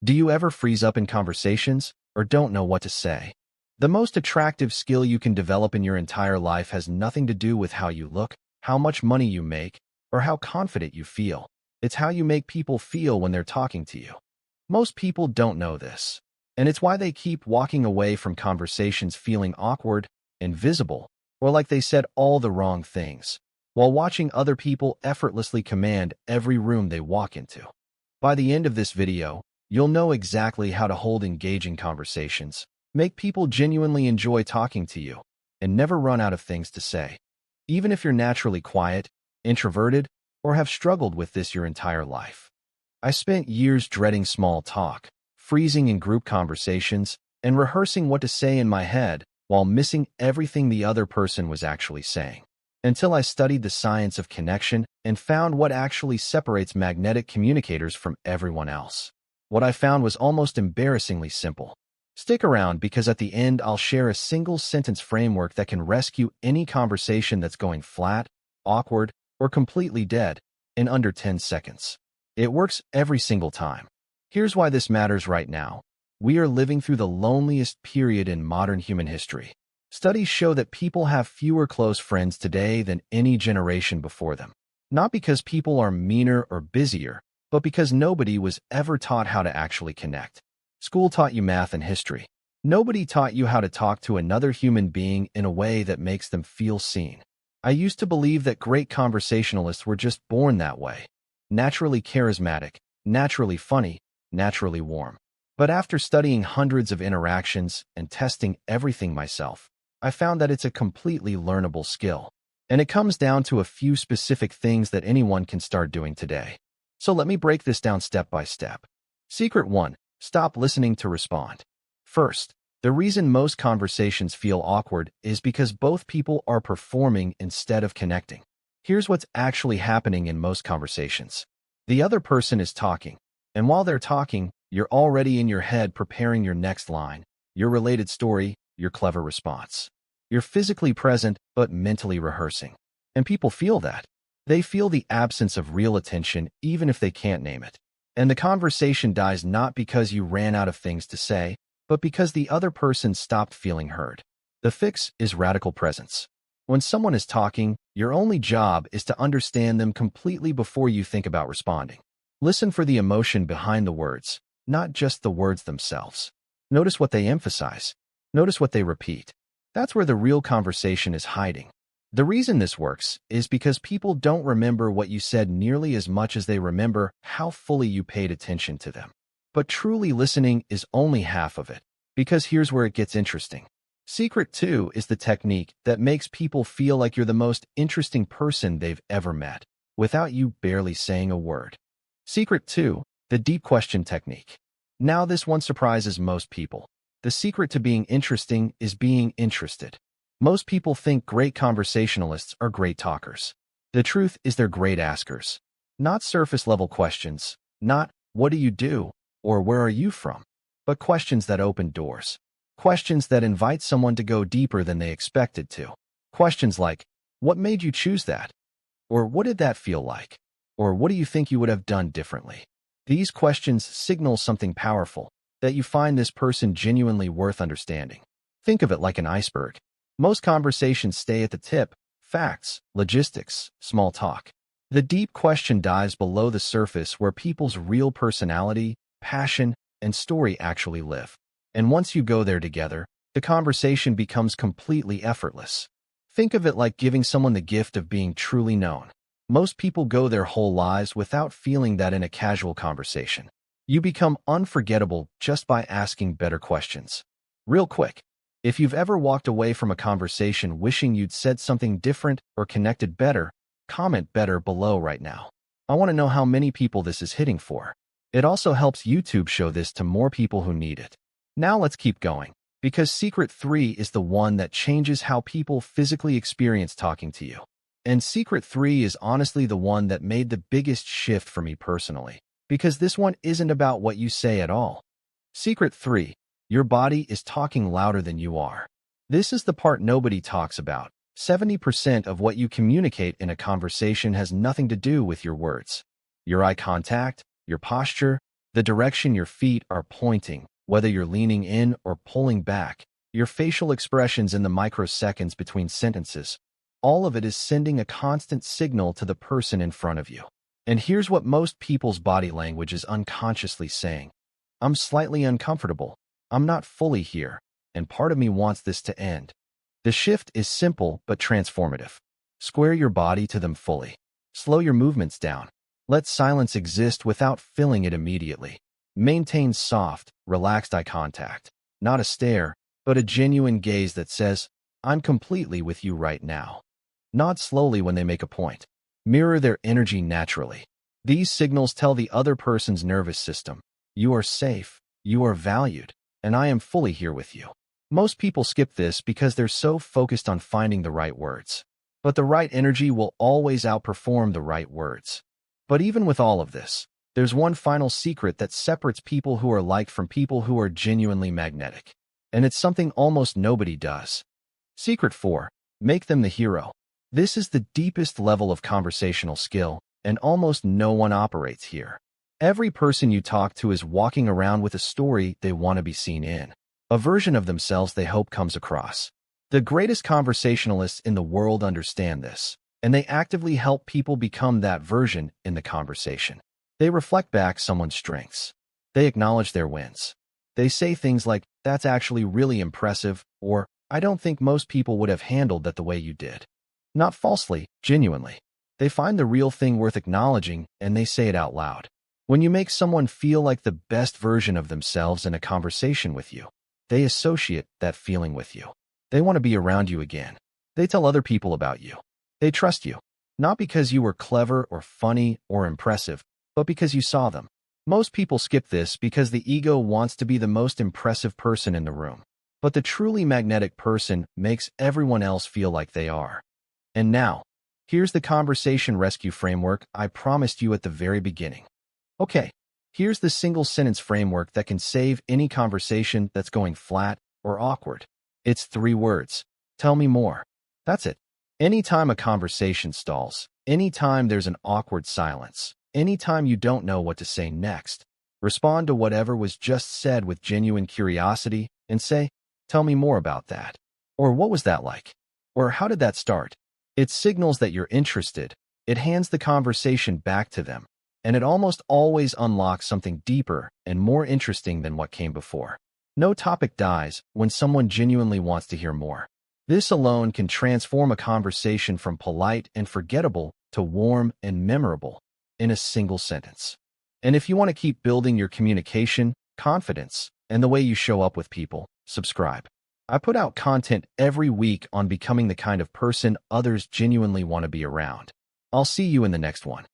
Do you ever freeze up in conversations or don't know what to say? The most attractive skill you can develop in your entire life has nothing to do with how you look, how much money you make, or how confident you feel. It's how you make people feel when they're talking to you. Most people don't know this, and it's why they keep walking away from conversations feeling awkward, invisible, or like they said all the wrong things, while watching other people effortlessly command every room they walk into. By the end of this video, you'll know exactly how to hold engaging conversations, make people genuinely enjoy talking to you, and never run out of things to say. Even if you're naturally quiet, introverted, or have struggled with this your entire life. I spent years dreading small talk, freezing in group conversations, and rehearsing what to say in my head while missing everything the other person was actually saying. Until I studied the science of connection and found what actually separates magnetic communicators from everyone else. What I found was almost embarrassingly simple. Stick around because at the end I'll share a single-sentence framework that can rescue any conversation that's going flat, awkward, or completely dead in under 10 seconds. It works every single time. Here's why this matters right now. We are living through the loneliest period in modern human history. Studies show that people have fewer close friends today than any generation before them. Not because people are meaner or busier, but because nobody was ever taught how to actually connect. School taught you math and history. Nobody taught you how to talk to another human being in a way that makes them feel seen. I used to believe that great conversationalists were just born that way. Naturally charismatic, naturally funny, naturally warm. But after studying hundreds of interactions and testing everything myself, I found that it's a completely learnable skill. And it comes down to a few specific things that anyone can start doing today. So let me break this down step by step. Secret 1. Stop listening to respond. First, the reason most conversations feel awkward is because both people are performing instead of connecting. Here's what's actually happening in most conversations. The other person is talking, and while they're talking, you're already in your head preparing your next line, your related story, your clever response. You're physically present, but mentally rehearsing. And people feel that. They feel the absence of real attention, even if they can't name it. And the conversation dies not because you ran out of things to say, but because the other person stopped feeling heard. The fix is radical presence. When someone is talking, your only job is to understand them completely before you think about responding. Listen for the emotion behind the words, not just the words themselves. Notice what they emphasize. Notice what they repeat. That's where the real conversation is hiding. The reason this works is because people don't remember what you said nearly as much as they remember how fully you paid attention to them. But truly listening is only half of it, because here's where it gets interesting. Secret 2 is the technique that makes people feel like you're the most interesting person they've ever met, without you barely saying a word. Secret 2, the deep question technique. Now this one surprises most people. The secret to being interesting is being interested. Most people think great conversationalists are great talkers. The truth is they're great askers. Not surface-level questions, not "what do you do?" or "where are you from?" but questions that open doors. Questions that invite someone to go deeper than they expected to. Questions like, "What made you choose that?" Or "What did that feel like?" Or "What do you think you would have done differently?" These questions signal something powerful, that you find this person genuinely worth understanding. Think of it like an iceberg. Most conversations stay at the tip, facts, logistics, small talk. The deep question dives below the surface where people's real personality, passion, and story actually live. And once you go there together, the conversation becomes completely effortless. Think of it like giving someone the gift of being truly known. Most people go their whole lives without feeling that in a casual conversation. You become unforgettable just by asking better questions. Real quick, if you've ever walked away from a conversation wishing you'd said something different or connected better, comment better below right now. I want to know how many people this is hitting for. It also helps YouTube show this to more people who need it. Now let's keep going, because Secret 3 is the one that changes how people physically experience talking to you. And Secret 3 is honestly the one that made the biggest shift for me personally, because this one isn't about what you say at all. Secret 3. Your body is talking louder than you are. This is the part nobody talks about. 70% of what you communicate in a conversation has nothing to do with your words. Your eye contact, your posture, the direction your feet are pointing, whether you're leaning in or pulling back, your facial expressions in the microseconds between sentences. All of it is sending a constant signal to the person in front of you. And here's what most people's body language is unconsciously saying. I'm slightly uncomfortable. I'm not fully here, and part of me wants this to end. The shift is simple but transformative. Square your body to them fully. Slow your movements down. Let silence exist without filling it immediately. Maintain soft, relaxed eye contact. Not a stare, but a genuine gaze that says, I'm completely with you right now. Nod slowly when they make a point. Mirror their energy naturally. These signals tell the other person's nervous system, you are safe, you are valued, and I am fully here with you. Most people skip this because they're so focused on finding the right words. But the right energy will always outperform the right words. But even with all of this, there's one final secret that separates people who are liked from people who are genuinely magnetic. And it's something almost nobody does. Secret 4. Make them the hero. This is the deepest level of conversational skill, and almost no one operates here. Every person you talk to is walking around with a story they want to be seen in, a version of themselves they hope comes across. The greatest conversationalists in the world understand this, and they actively help people become that version in the conversation. They reflect back someone's strengths. They acknowledge their wins. They say things like, that's actually really impressive, or, I don't think most people would have handled that the way you did. Not falsely, genuinely. They find the real thing worth acknowledging, and they say it out loud. When you make someone feel like the best version of themselves in a conversation with you, they associate that feeling with you. They want to be around you again. They tell other people about you. They trust you, not because you were clever or funny or impressive, but because you saw them. Most people skip this because the ego wants to be the most impressive person in the room. But the truly magnetic person makes everyone else feel like they are. And now, here's the conversation rescue framework I promised you at the very beginning. Okay, here's the single sentence framework that can save any conversation that's going flat or awkward. It's 3 words. Tell me more. That's it. Anytime a conversation stalls, anytime there's an awkward silence, anytime you don't know what to say next, respond to whatever was just said with genuine curiosity and say, tell me more about that. Or what was that like? Or how did that start? It signals that you're interested. It hands the conversation back to them. And it almost always unlocks something deeper and more interesting than what came before. No topic dies when someone genuinely wants to hear more. This alone can transform a conversation from polite and forgettable to warm and memorable in a single sentence. And if you want to keep building your communication, confidence, and the way you show up with people, subscribe. I put out content every week on becoming the kind of person others genuinely want to be around. I'll see you in the next one.